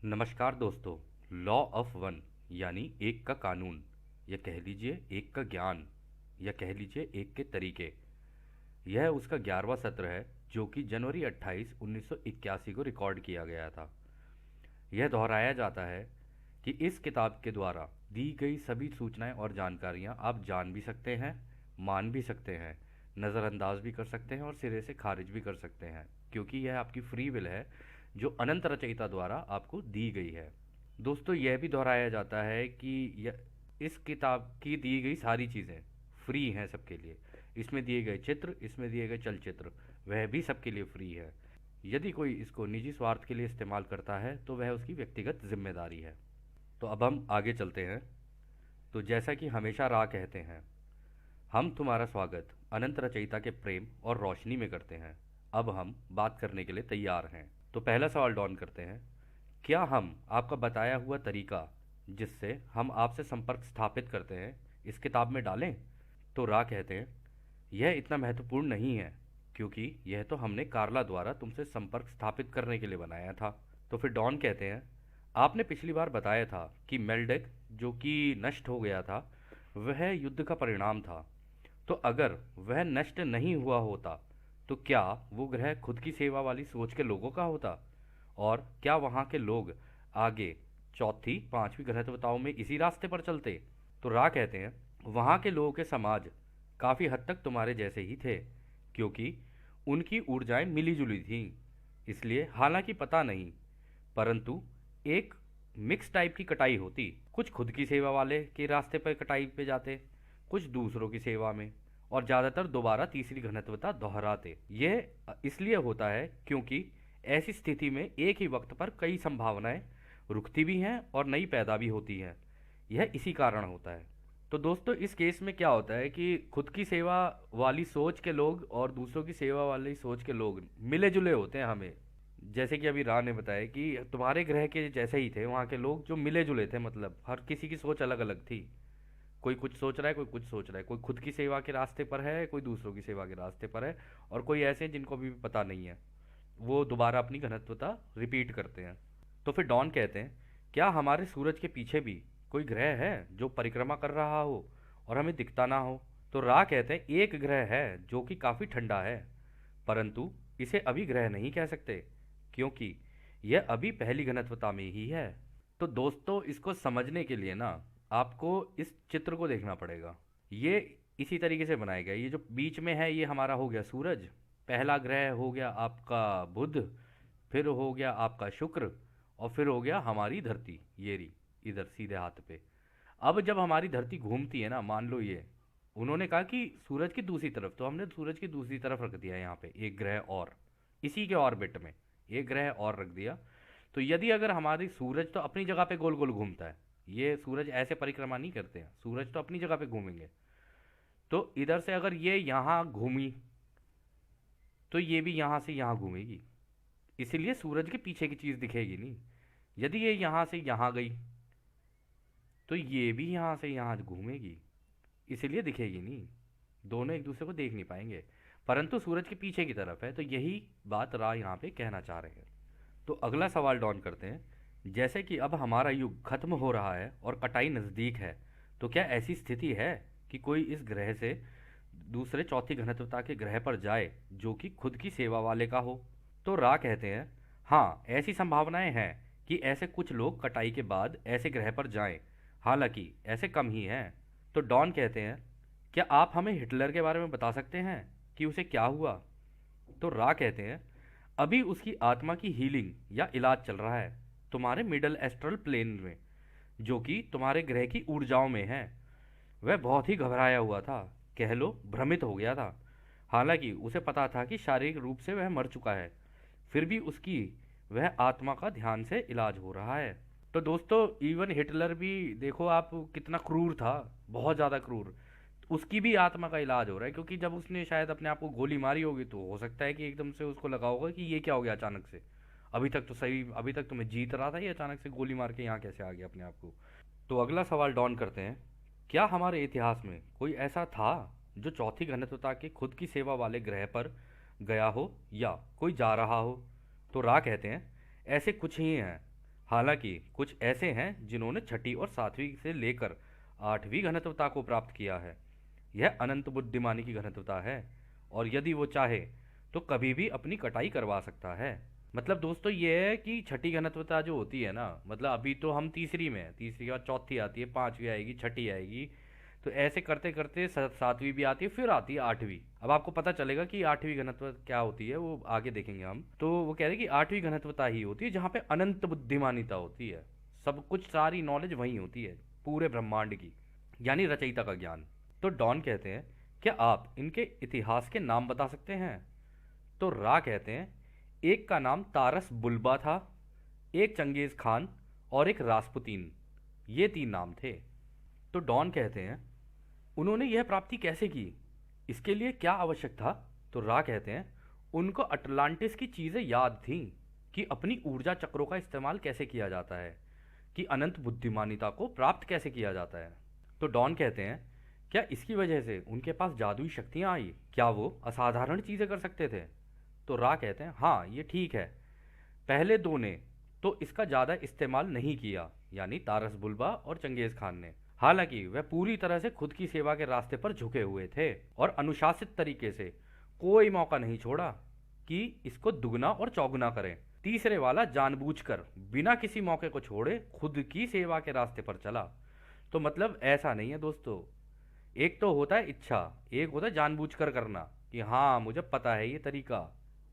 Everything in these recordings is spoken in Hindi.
नमस्कार दोस्तों। लॉ ऑफ वन यानी एक का कानून, या कह लीजिए एक का ज्ञान, या कह लीजिए एक के तरीके। यह उसका 11वां सत्र है जो कि जनवरी 28, 1981 को रिकॉर्ड किया गया था। यह दोहराया जाता है कि इस किताब के द्वारा दी गई सभी सूचनाएं और जानकारियां आप जान भी सकते हैं, मान भी सकते हैं, नज़रअंदाज भी कर सकते हैं और सिरे से खारिज भी कर सकते हैं, क्योंकि यह आपकी फ्री विल है जो अनंत रचयिता द्वारा आपको दी गई है। दोस्तों, यह भी दोहराया जाता है कि इस किताब की दी गई सारी चीज़ें फ्री हैं सबके लिए। इसमें दिए गए चित्र, इसमें दिए गए चलचित्र, वह भी सबके लिए फ्री है। यदि कोई इसको निजी स्वार्थ के लिए इस्तेमाल करता है तो वह उसकी व्यक्तिगत जिम्मेदारी है। तो अब हम आगे चलते हैं। तो जैसा कि हमेशा राह कहते हैं, हम तुम्हारा स्वागत अनंत रचयिता के प्रेम और रोशनी में करते हैं। अब हम बात करने के लिए तैयार हैं। तो पहला सवाल डॉन करते हैं, क्या हम आपका बताया हुआ तरीका जिससे हम आपसे संपर्क स्थापित करते हैं इस किताब में डालें? तो रा कहते हैं, यह इतना महत्वपूर्ण नहीं है क्योंकि यह तो हमने कार्ला द्वारा तुमसे संपर्क स्थापित करने के लिए बनाया था। तो फिर डॉन कहते हैं, आपने पिछली बार बताया था कि मेल्डेक जो कि नष्ट हो गया था वह युद्ध का परिणाम था। तो अगर वह नष्ट नहीं हुआ होता तो क्या वो ग्रह खुद की सेवा वाली सोच के लोगों का होता? और क्या वहाँ के लोग आगे चौथी पांचवी ग्रहवताओं में इसी रास्ते पर चलते? तो रा कहते हैं, वहाँ के लोगों के समाज काफ़ी हद तक तुम्हारे जैसे ही थे क्योंकि उनकी ऊर्जाएं मिली जुली थीं। इसलिए हालांकि पता नहीं, परंतु एक मिक्स टाइप की कटाई होती। कुछ खुद की सेवा वाले के रास्ते पर कटाई पे जाते, कुछ दूसरों की सेवा में, और ज़्यादातर दोबारा तीसरी घनत्वता दोहराते। यह इसलिए होता है क्योंकि ऐसी स्थिति में एक ही वक्त पर कई संभावनाएं रुकती भी हैं और नई पैदा भी होती हैं। यह इसी कारण होता है। तो दोस्तों, इस केस में क्या होता है कि खुद की सेवा वाली सोच के लोग और दूसरों की सेवा वाली सोच के लोग मिले जुले होते हैं हमें। जैसे कि अभी रा ने बताया कि तुम्हारे ग्रह के जैसे ही थे वहाँ के लोग जो मिले जुले थे, मतलब हर किसी की सोच अलग अलग थी। कोई कुछ सोच रहा है, कोई कुछ सोच रहा है, कोई खुद की सेवा के रास्ते पर है, कोई दूसरों की सेवा के रास्ते पर है, और कोई ऐसे हैं जिनको अभी भी पता नहीं है, वो दोबारा अपनी घनत्वता रिपीट करते हैं। तो फिर डॉन कहते हैं, क्या हमारे सूरज के पीछे भी कोई ग्रह है जो परिक्रमा कर रहा हो और हमें दिखता ना हो? तो रा कहते हैं, एक ग्रह है जो कि काफ़ी ठंडा है, परंतु इसे अभी ग्रह नहीं कह सकते क्योंकि यह अभी पहली घनत्वता में ही है। तो दोस्तों, इसको समझने के लिए ना आपको इस चित्र को देखना पड़ेगा। ये इसी तरीके से बनाया गया। ये जो बीच में है ये हमारा हो गया सूरज, पहला ग्रह हो गया आपका बुध, फिर हो गया आपका शुक्र, और फिर हो गया हमारी धरती, ये रही इधर सीधे हाथ पे। अब जब हमारी धरती घूमती है ना, मान लो ये उन्होंने कहा कि सूरज की दूसरी तरफ, तो हमने सूरज की दूसरी तरफ रख दिया यहाँ पे एक ग्रह और, इसी के ऑर्बिट में एक ग्रह और रख दिया। तो यदि अगर हमारी सूरज तो अपनी जगह पे गोल गोल घूमता है, ये सूरज ऐसे परिक्रमा नहीं करते हैं, सूरज तो अपनी जगह पे घूमेंगे। तो इधर से अगर ये यहाँ घूमी तो ये भी यहाँ से यहाँ घूमेगी, इसीलिए सूरज के पीछे की चीज़ दिखेगी नहीं। यदि ये यहाँ से यहाँ गई तो ये भी यहाँ से यहाँ घूमेगी, इसीलिए दिखेगी नहीं। दोनों एक दूसरे को देख नहीं पाएंगे, परंतु सूरज के पीछे की तरफ है, तो यही बात रा यहाँ पे कहना चाह रहे हैं। तो अगला सवाल डॉन करते हैं, जैसे कि अब हमारा युग खत्म हो रहा है और कटाई नज़दीक है, तो क्या ऐसी स्थिति है कि कोई इस ग्रह से दूसरे चौथी घनत्वता के ग्रह पर जाए जो कि खुद की सेवा वाले का हो? तो रा कहते हैं, हाँ, ऐसी संभावनाएं हैं कि ऐसे कुछ लोग कटाई के बाद ऐसे ग्रह पर जाएं, हालांकि ऐसे कम ही हैं। तो डॉन कहते हैं, क्या आप हमें हिटलर के बारे में बता सकते हैं कि उसे क्या हुआ? तो रा कहते हैं, अभी उसकी आत्मा की हीलिंग या इलाज चल रहा है तुम्हारे मिडल एस्ट्रल प्लेन में, जो कि तुम्हारे ग्रह की ऊर्जाओं में है। वह बहुत ही घबराया हुआ था, कह लो भ्रमित हो गया था। हालांकि उसे पता था कि शारीरिक रूप से वह मर चुका है, फिर भी उसकी वह आत्मा का ध्यान से इलाज हो रहा है। तो दोस्तों, इवन हिटलर भी देखो आप कितना क्रूर था, बहुत ज़्यादा क्रूर, उसकी भी आत्मा का इलाज हो रहा है, क्योंकि जब उसने शायद अपने आप को गोली मारी होगी तो हो सकता है कि एकदम से उसको लगा होगा कि ये क्या हो गया अचानक से, अभी तक तो सही, अभी तक तो मैं जीत रहा था, ये अचानक से गोली मार के यहाँ कैसे आ गया अपने आप को। तो अगला सवाल डॉन करते हैं, क्या हमारे इतिहास में कोई ऐसा था जो चौथी घनत्वता के खुद की सेवा वाले ग्रह पर गया हो या कोई जा रहा हो? तो रा कहते हैं, ऐसे कुछ ही हैं, हालांकि कुछ ऐसे हैं जिन्होंने छठी और सातवीं से लेकर आठवीं घनत्वता को प्राप्त किया है। यह अनंत बुद्धिमानी की घनत्वता है, और यदि वो चाहे तो कभी भी अपनी कटाई करवा सकता है। मतलब दोस्तों ये है कि छठी घनत्वता जो होती है ना, मतलब अभी तो हम तीसरी में हैं, तीसरी के बाद चौथी आती है, पांचवी आएगी, छठी आएगी, तो ऐसे करते करते सातवीं भी आती है, फिर आती है आठवीं। अब आपको पता चलेगा कि आठवीं घनत्व क्या होती है, वो आगे देखेंगे हम। तो वो कह रहे हैं कि आठवीं घनत्वता ही होती है जहाँ पे अनंत बुद्धिमानिता होती है, सब कुछ सारी नॉलेज वही होती है पूरे ब्रह्मांड की, यानी रचयिता का ज्ञान। तो डॉन कहते हैं क्या आप इनके इतिहास के नाम बता सकते हैं? तो रा कहते हैं एक का नाम तारस बुल्बा था, एक चंगेज खान और एक रासपुतीन, ये तीन नाम थे। तो डॉन कहते हैं उन्होंने यह प्राप्ति कैसे की, इसके लिए क्या आवश्यक था? तो रा कहते हैं उनको अटलांटिस की चीज़ें याद थीं, कि अपनी ऊर्जा चक्रों का इस्तेमाल कैसे किया जाता है, कि अनंत बुद्धिमानिता को प्राप्त कैसे किया जाता है। तो डॉन कहते हैं क्या इसकी वजह से उनके पास जादुई शक्तियाँ आई, क्या वो असाधारण चीज़ें कर सकते थे? तो रा कहते हैं हाँ ये ठीक है, पहले दो ने तो इसका ज़्यादा इस्तेमाल नहीं किया, यानी तारस बुल्बा और चंगेज खान ने। हालांकि वह पूरी तरह से खुद की सेवा के रास्ते पर झुके हुए थे और अनुशासित तरीके से कोई मौका नहीं छोड़ा कि इसको दुगना और चौगुना करें। तीसरे वाला जानबूझकर बिना किसी मौके को छोड़े खुद की सेवा के रास्ते पर चला। तो मतलब ऐसा नहीं है दोस्तों, एक तो होता है इच्छा, एक होता है जानबूझकर करना, कि हाँ मुझे पता है ये तरीका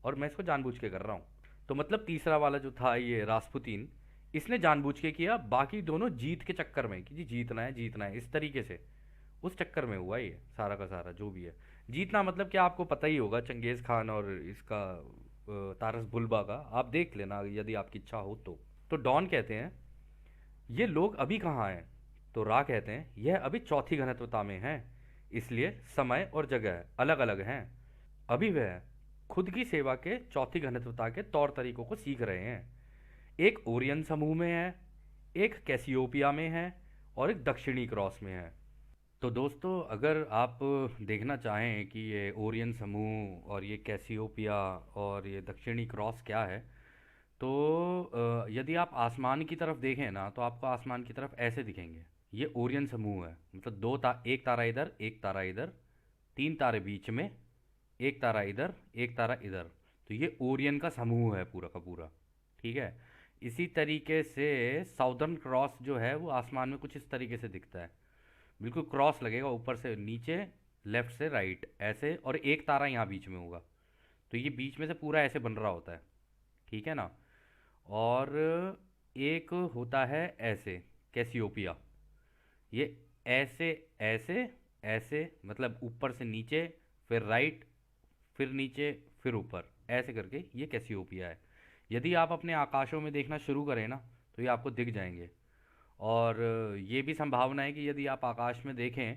और मैं इसको जानबूझ के कर रहा हूँ। तो मतलब तीसरा वाला जो था ये रासपुतीन, इसने जानबूझ के किया, बाकी दोनों जीत के चक्कर में कि जी जीतना है जीतना है इस तरीके से, उस चक्कर में हुआ ये सारा का सारा जो भी है। जीतना मतलब क्या आपको पता ही होगा, चंगेज खान और इसका तारस बुल्बा का आप देख लेना यदि आपकी इच्छा हो तो। डॉन कहते हैं ये लोग अभी कहाँ हैं? तो रा कहते हैं यह अभी चौथी घनत्वता में हैं, इसलिए समय और जगह अलग अलग हैं। अभी वह खुद की सेवा के चौथी घनत्वता के तौर तरीकों को सीख रहे हैं। एक ओरियन समूह में है, एक कैसियोपिया में है और एक दक्षिणी क्रॉस में है। तो दोस्तों अगर आप देखना चाहें कि ये ओरियन समूह और ये कैसियोपिया और ये दक्षिणी क्रॉस क्या है, तो यदि आप आसमान की तरफ देखें ना, तो आपको आसमान की तरफ ऐसे दिखेंगे। ये ओरियन समूह है, मतलब एक तारा इधर एक तारा इधर, तीन तारे बीच में, एक तारा इधर एक तारा इधर, तो ये ओरियन का समूह है पूरा का पूरा। ठीक है, इसी तरीके से साउदर्न क्रॉस जो है वो आसमान में कुछ इस तरीके से दिखता है, बिल्कुल क्रॉस लगेगा ऊपर से नीचे, लेफ्ट से राइट ऐसे, और एक तारा यहाँ बीच में होगा, तो ये बीच में से पूरा ऐसे बन रहा होता है। ठीक है ना? और एक होता है ऐसे कैसियोपिया, ये ऐसे ऐसे ऐसे, मतलब ऊपर से नीचे, फिर राइट, फिर नीचे, फिर ऊपर, ऐसे करके ये कैसियोपिया है। यदि आप अपने आकाशों में देखना शुरू करें ना, तो ये आपको दिख जाएंगे। और ये भी संभावना है कि यदि आप आकाश में देखें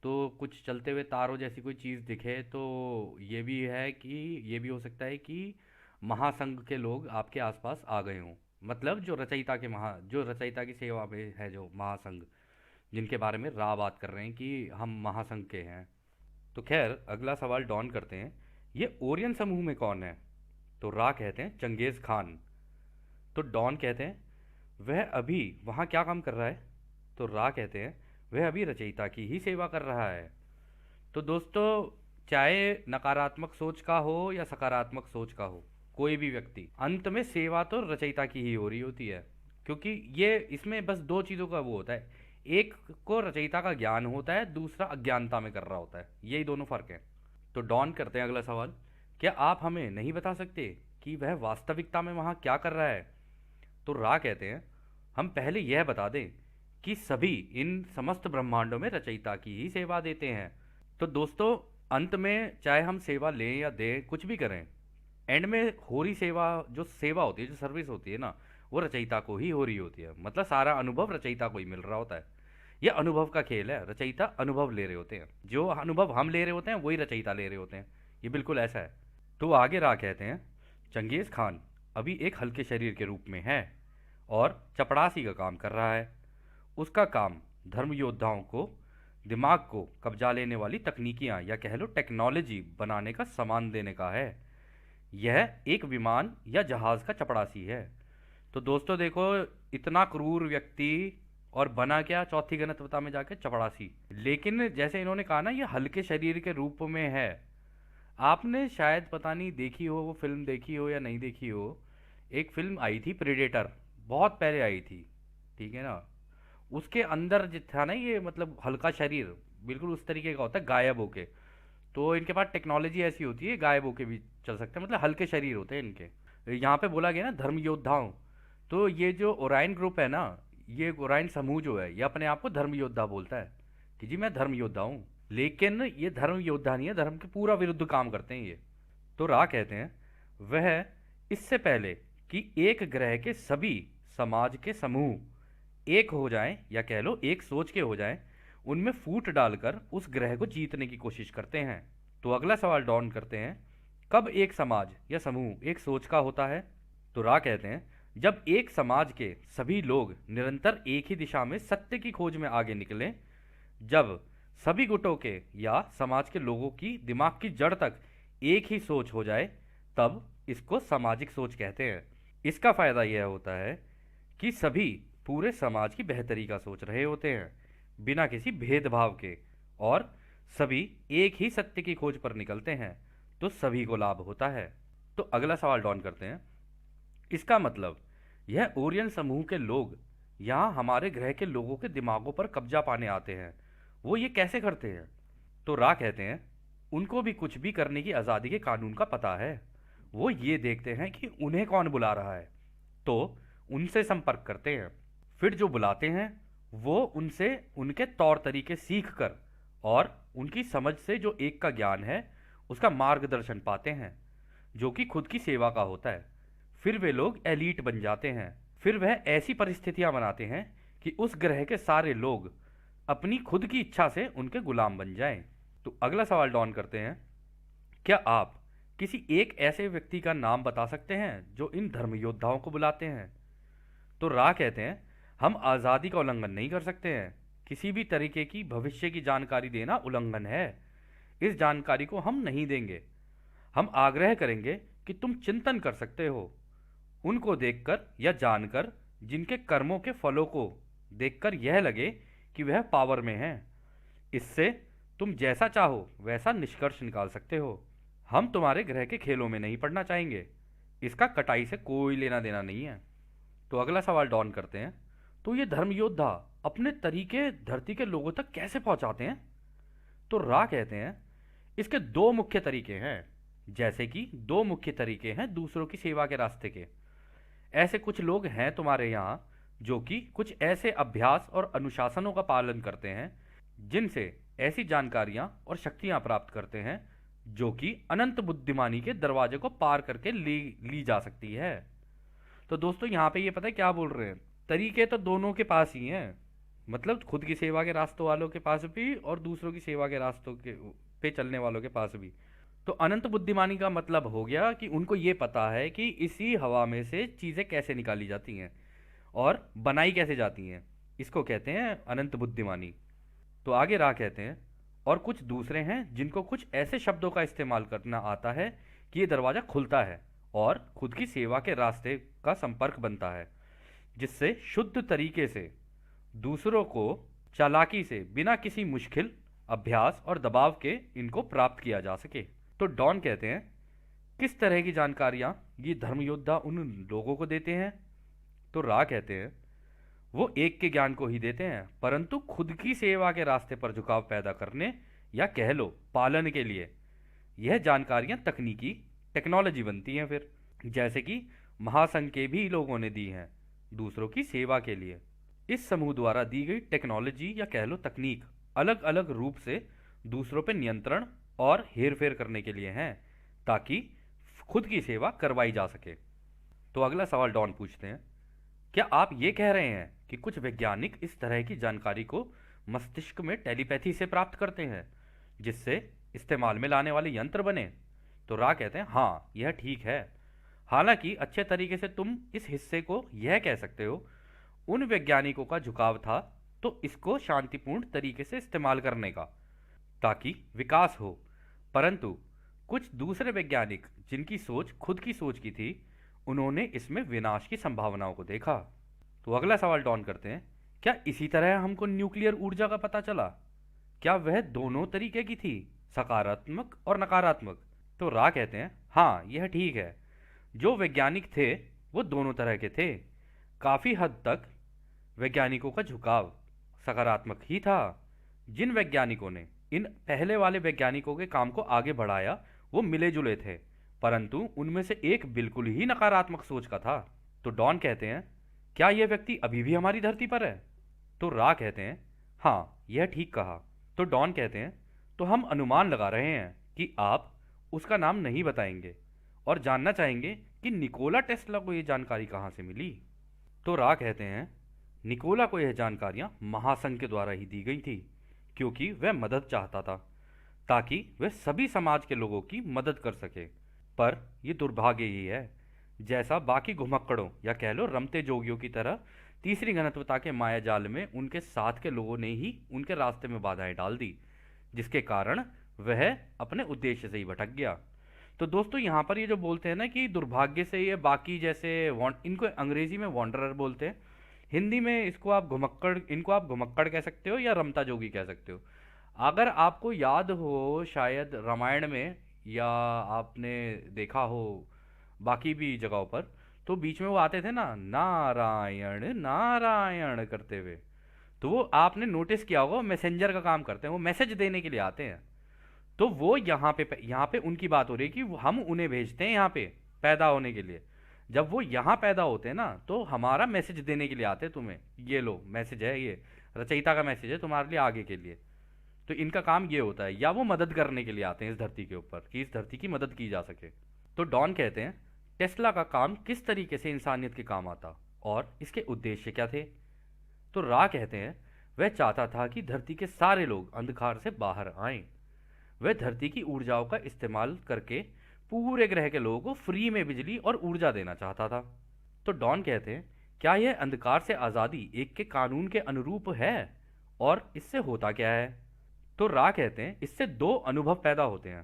तो कुछ चलते हुए तारों जैसी कोई चीज़ दिखे, तो ये भी है कि ये भी हो सकता है कि महासंघ के लोग आपके आसपास आ गए हों, मतलब जो रचयिता की सेवा में है, जो महासंघ, जिनके बारे में रा बात कर रहे हैं कि हम महासंघ के हैं। तो खैर अगला सवाल डॉन करते हैं ये ओरियन समूह में कौन है? तो रा कहते हैं चंगेज खान। तो डॉन कहते हैं वह अभी वहाँ क्या काम कर रहा है? तो रा कहते हैं वह अभी रचयिता की ही सेवा कर रहा है। तो दोस्तों चाहे नकारात्मक सोच का हो या सकारात्मक सोच का हो, कोई भी व्यक्ति अंत में सेवा तो रचयिता की ही हो रही होती है, क्योंकि ये इसमें बस दो चीज़ों का वो होता है, एक को रचयिता का ज्ञान होता है, दूसरा अज्ञानता में कर रहा होता है, यही दोनों फर्क है। तो डॉन करते हैं अगला सवाल, क्या आप हमें नहीं बता सकते कि वह वास्तविकता में वहाँ क्या कर रहा है? तो रा कहते हैं हम पहले यह बता दें कि सभी इन समस्त ब्रह्मांडों में रचयिता की ही सेवा देते हैं। तो दोस्तों अंत में चाहे हम सेवा लें या दें, कुछ भी करें, एंड में हो रही सेवा, जो सेवा होती है, जो सर्विस होती है ना, वो रचयिता को ही हो रही होती है, मतलब सारा अनुभव रचयिता को ही मिल रहा होता है। ये अनुभव का खेल है, रचयिता अनुभव ले रहे होते हैं, जो अनुभव हम ले रहे होते हैं वही रचयिता ले रहे होते हैं, ये बिल्कुल ऐसा है। तो आगे रा कहते हैं चंगेज खान अभी एक हल्के शरीर के रूप में है और चपड़ासी का काम कर रहा है। उसका काम धर्म योद्धाओं को दिमाग को कब्जा लेने वाली तकनीकियाँ या कह लो टेक्नोलॉजी बनाने का सामान देने का है। यह एक विमान या जहाज़ का चपड़ासी है तो दोस्तों देखो, इतना क्रूर व्यक्ति और बना क्या चौथी गणतवता में जाके चपड़ासी। लेकिन जैसे इन्होंने कहा ना, ये हल्के शरीर के रूप में है। आपने शायद पता नहीं देखी हो, वो फिल्म देखी हो या नहीं देखी हो। एक फिल्म आई थी प्रेडेटर, बहुत पहले आई थी, ठीक है ना। उसके अंदर जो था ना, ये मतलब हल्का शरीर बिल्कुल उस तरीके का होता है, गायब होके। तो इनके पास टेक्नोलॉजी ऐसी होती है, गायब होके भी चल सकते हैं, मतलब हल्के शरीर होते हैं इनके। यहाँ पे बोला गया ना धर्म योद्धाओं, तो ये जो ओराइन ग्रुप है ना, ये ओराइन समूह जो है, ये अपने आप को धर्म योद्धा बोलता है कि जी मैं धर्म योद्धा हूँ। लेकिन ये धर्म योद्धा नहीं है, धर्म के पूरा विरुद्ध काम करते हैं ये। तो रा कहते हैं वह इससे पहले कि एक ग्रह के सभी समाज के समूह एक हो जाएं, या कह लो एक सोच के हो जाएं, उनमें फूट डालकर उस ग्रह को जीतने की कोशिश करते हैं। तो अगला सवाल डॉन करते हैं, कब एक समाज या समूह एक सोच का होता है? तो रा कहते हैं जब एक समाज के सभी लोग निरंतर एक ही दिशा में सत्य की खोज में आगे निकलें, जब सभी गुटों के या समाज के लोगों की दिमाग की जड़ तक एक ही सोच हो जाए, तब इसको सामाजिक सोच कहते हैं। इसका फायदा यह होता है कि सभी पूरे समाज की बेहतरी का सोच रहे होते हैं, बिना किसी भेदभाव के, और सभी एक ही सत्य की खोज पर निकलते हैं, तो सभी को लाभ होता है। तो अगला सवाल डॉन करते हैं, इसका मतलब यह ओरियन समूह के लोग यहाँ हमारे ग्रह के लोगों के दिमागों पर कब्जा पाने आते हैं, वो ये कैसे करते हैं? तो रा कहते हैं उनको भी कुछ भी करने की आज़ादी के कानून का पता है। वो ये देखते हैं कि उन्हें कौन बुला रहा है, तो उनसे संपर्क करते हैं। फिर जो बुलाते हैं वो उनसे उनके तौर तरीके सीख कर और उनकी समझ से जो एक का ज्ञान है उसका मार्गदर्शन पाते हैं, जो कि खुद की सेवा का होता है। फिर वे लोग एलीट बन जाते हैं। फिर वह ऐसी परिस्थितियां बनाते हैं कि उस ग्रह के सारे लोग अपनी खुद की इच्छा से उनके गुलाम बन जाएं। तो अगला सवाल डॉन करते हैं, क्या आप किसी एक ऐसे व्यक्ति का नाम बता सकते हैं जो इन धर्म योद्धाओं को बुलाते हैं? तो रा कहते हैं हम आज़ादी का उल्लंघन नहीं कर सकते हैं, किसी भी तरीके की भविष्य की जानकारी देना उल्लंघन है, इस जानकारी को हम नहीं देंगे। हम आग्रह करेंगे कि तुम चिंतन कर सकते हो, उनको देखकर या जानकर जिनके कर्मों के फलों को देखकर यह लगे कि वह पावर में हैं। इससे तुम जैसा चाहो वैसा निष्कर्ष निकाल सकते हो। हम तुम्हारे ग्रह के खेलों में नहीं पड़ना चाहेंगे, इसका कटाई से कोई लेना देना नहीं है। तो अगला सवाल डॉन करते हैं, तो ये धर्म योद्धा अपने तरीके धरती के लोगों तक कैसे पहुंचाते हैं? तो रा कहते हैं इसके दो मुख्य तरीके हैं। जैसे कि दो मुख्य तरीके हैं दूसरों की सेवा के रास्ते के। ऐसे कुछ लोग हैं तुम्हारे यहाँ जो कि कुछ ऐसे अभ्यास और अनुशासनों का पालन करते हैं जिनसे ऐसी जानकारियां और शक्तियां प्राप्त करते हैं जो कि अनंत बुद्धिमानी के दरवाजे को पार करके ली जा सकती है। तो दोस्तों यहाँ पे ये पता है क्या बोल रहे हैं, तरीके तो दोनों के पास ही हैं, मतलब खुद की सेवा के रास्तों वालों के पास भी और दूसरों की सेवा के रास्तों के पे चलने वालों के पास भी। तो अनंत बुद्धिमानी का मतलब हो गया कि उनको ये पता है कि इसी हवा में से चीज़ें कैसे निकाली जाती हैं और बनाई कैसे जाती हैं, इसको कहते हैं अनंत बुद्धिमानी। तो आगे राह कहते हैं और कुछ दूसरे हैं जिनको कुछ ऐसे शब्दों का इस्तेमाल करना आता है कि ये दरवाज़ा खुलता है और खुद की सेवा के रास्ते का संपर्क बनता है, जिससे शुद्ध तरीके से दूसरों को चालाकी से बिना किसी मुश्किल अभ्यास और दबाव के इनको प्राप्त किया जा सके। तो डॉन कहते हैं किस तरह की जानकारियां ये धर्म योद्धा उन लोगों को देते हैं? तो रा कहते हैं वो एक के ज्ञान को ही देते हैं, परंतु खुद की सेवा के रास्ते पर झुकाव पैदा करने या कह लो पालन के लिए यह जानकारियां तकनीकी टेक्नोलॉजी बनती हैं। फिर जैसे कि महासंघ के भी लोगों ने दी हैं दूसरों की सेवा के लिए। इस समूह द्वारा दी गई टेक्नोलॉजी या कह लो तकनीक अलग अलग रूप से दूसरों पर नियंत्रण और हेर फेर करने के लिए हैं, ताकि खुद की सेवा करवाई जा सके। तो अगला सवाल डॉन पूछते हैं, क्या आप ये कह रहे हैं कि कुछ वैज्ञानिक इस तरह की जानकारी को मस्तिष्क में टेलीपैथी से प्राप्त करते हैं जिससे इस्तेमाल में लाने वाले यंत्र बने? तो रा कहते हैं हाँ यह ठीक है। हालांकि अच्छे तरीके से तुम इस हिस्से को यह कह सकते हो उन वैज्ञानिकों का झुकाव था तो इसको शांतिपूर्ण तरीके से इस्तेमाल करने का, ताकि विकास हो। परंतु कुछ दूसरे वैज्ञानिक जिनकी सोच खुद की सोच की थी, उन्होंने इसमें विनाश की संभावनाओं को देखा। तो अगला सवाल डॉन करते हैं, क्या इसी तरह हमको न्यूक्लियर ऊर्जा का पता चला? क्या वह दोनों तरीके की थी, सकारात्मक और नकारात्मक? तो रा कहते हैं, हाँ यह ठीक है। जो वैज्ञानिक थे वो दोनों तरह के थे। काफी हद तक वैज्ञानिकों का झुकाव सकारात्मक ही था। जिन वैज्ञानिकों ने इन पहले वाले वैज्ञानिकों के काम को आगे बढ़ाया वो मिले जुले थे, परंतु उनमें से एक बिल्कुल ही नकारात्मक सोच का था। तो डॉन कहते हैं, क्या यह व्यक्ति अभी भी हमारी धरती पर है? तो रा कहते हैं, हाँ यह ठीक कहा। तो डॉन कहते हैं, तो हम अनुमान लगा रहे हैं कि आप उसका नाम नहीं बताएंगे और जानना चाहेंगे कि निकोला टेस्ला को यह जानकारी कहाँ से मिली। तो रा कहते हैं, निकोला को यह जानकारियां महासंघ के द्वारा ही दी गई थी, क्योंकि वह मदद चाहता था, ताकि वह सभी समाज के लोगों की मदद कर सके। पर यह दुर्भाग्य ही है, जैसा बाकी घुमक्कड़ों या कह लो रमते जोगियों की तरह तीसरी घनत्वता के माया जाल में उनके साथ के लोगों ने ही उनके रास्ते में बाधाएं डाल दी, जिसके कारण वह अपने उद्देश्य से ही भटक गया। तो दोस्तों यहाँ पर ये जो बोलते हैं ना कि दुर्भाग्य से ये बाकी जैसे इनको अंग्रेजी में वॉन्डरर बोलते हैं, हिंदी में इसको आप घुमक्कड़, इनको आप घुमक्कड़ कह सकते हो या रमता जोगी कह सकते हो। अगर आपको याद हो शायद रामायण में, या आपने देखा हो बाकी भी जगहों पर, तो बीच में वो आते थे ना, नारायण नारायण करते हुए। तो वो आपने नोटिस किया होगा, मैसेंजर का काम करते हैं, वो मैसेज देने के लिए आते हैं। तो वो यहाँ पे उनकी बात हो रही है कि हम उन्हें भेजते हैं यहाँ पे पैदा होने के लिए। जब वो यहाँ पैदा होते हैं ना तो हमारा मैसेज देने के लिए आते हैं तुम्हें, ये लो मैसेज है, ये रचयिता का मैसेज है तुम्हारे लिए आगे के लिए। तो इनका काम ये होता है, या वो मदद करने के लिए आते हैं इस धरती के ऊपर कि इस धरती की मदद की जा सके। तो डॉन कहते हैं, टेस्ला का काम किस तरीके से इंसानियत के काम आता और इसके उद्देश्य क्या थे? तो रा कहते हैं, वह चाहता था कि धरती के सारे लोग अंधकार से बाहर आएं। वह धरती की ऊर्जाओं का इस्तेमाल करके पूरे ग्रह के लोगों को फ्री में बिजली और ऊर्जा देना चाहता था। तो डॉन कहते हैं, क्या यह अंधकार से आज़ादी एक के कानून के अनुरूप है और इससे होता क्या है? तो रा कहते हैं, इससे दो अनुभव पैदा होते हैं।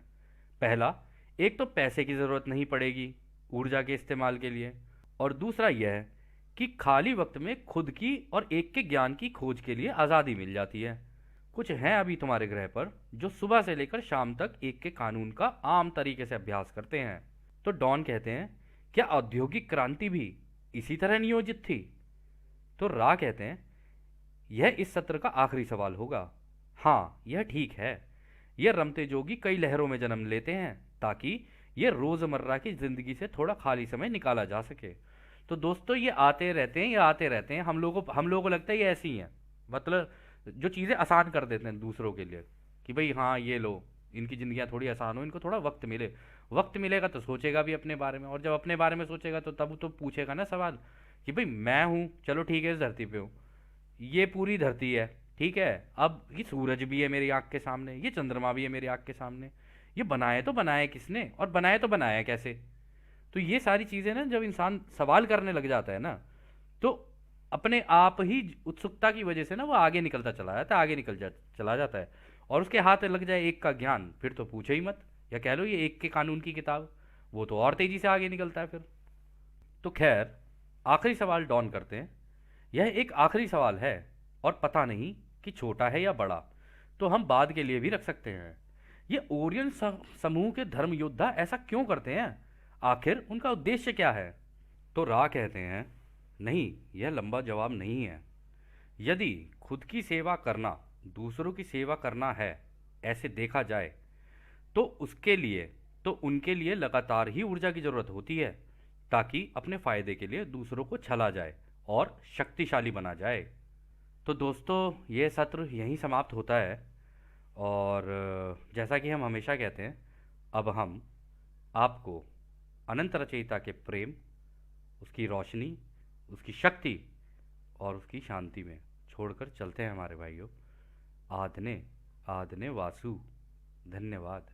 पहला, एक तो पैसे की ज़रूरत नहीं पड़ेगी ऊर्जा के इस्तेमाल के लिए, और दूसरा यह कि खाली वक्त में खुद की और एक के ज्ञान की खोज के लिए आज़ादी मिल जाती है। कुछ हैं अभी तुम्हारे ग्रह पर जो सुबह से लेकर शाम तक एक के कानून का आम तरीके से अभ्यास करते हैं। तो डॉन कहते हैं, क्या औद्योगिक क्रांति भी इसी तरह नियोजित थी? तो रा कहते हैं, यह इस सत्र का आखिरी सवाल होगा। हाँ यह ठीक है। यह रमते जोगी कई लहरों में जन्म लेते हैं ताकि ये रोज़मर्रा की ज़िंदगी से थोड़ा खाली समय निकाला जा सके। तो दोस्तों ये आते रहते हैं, ये आते रहते हैं, हम लोगों को लगता है ये ऐसी ही हैं, मतलब जो चीज़ें आसान कर देते हैं दूसरों के लिए कि भाई हाँ ये लो, इनकी ज़िंदगियाँ थोड़ी आसान हो, इनको थोड़ा वक्त मिले। वक्त मिलेगा तो सोचेगा भी अपने बारे में, और जब अपने बारे में सोचेगा तो तब तो पूछेगा ना सवाल कि भाई मैं हूँ, चलो ठीक है इस धरती पे हूँ, ये पूरी धरती है, ठीक है, अब ये सूरज भी है मेरी आँख के सामने, ये चंद्रमा भी है मेरी आँख के सामने, ये बनाए तो बनाए किसने और बनाए तो बनाया कैसे? तो ये सारी चीज़ें ना जब इंसान सवाल करने लग जाता है ना, तो अपने आप ही उत्सुकता की वजह से ना वो आगे निकलता चला जाता है, चला जाता है। और उसके हाथ लग जाए एक का ज्ञान, फिर तो पूछो ही मत, या कह लो ये एक के कानून की किताब, वो तो और तेजी से आगे निकलता है फिर। तो खैर, आखिरी सवाल डॉन करते हैं, यह एक आखिरी सवाल है और पता नहीं कि छोटा है या बड़ा, तो हम बाद के लिए भी रख सकते हैं। ये ओरियन समूह के धर्म योद्धा ऐसा क्यों करते हैं? आखिर उनका उद्देश्य क्या है? तो रा कहते हैं, नहीं यह लंबा जवाब नहीं है। यदि खुद की सेवा करना दूसरों की सेवा करना है ऐसे देखा जाए तो उनके लिए लगातार ही ऊर्जा की जरूरत होती है, ताकि अपने फायदे के लिए दूसरों को छला जाए और शक्तिशाली बना जाए। तो दोस्तों ये सत्र यहीं समाप्त होता है, और जैसा कि हम हमेशा कहते हैं, अब हम आपको अनंत रचयिता के प्रेम, उसकी रोशनी, उसकी शक्ति और उसकी शांति में छोड़कर चलते हैं हमारे भाइयों। आदने आदने वासु। धन्यवाद।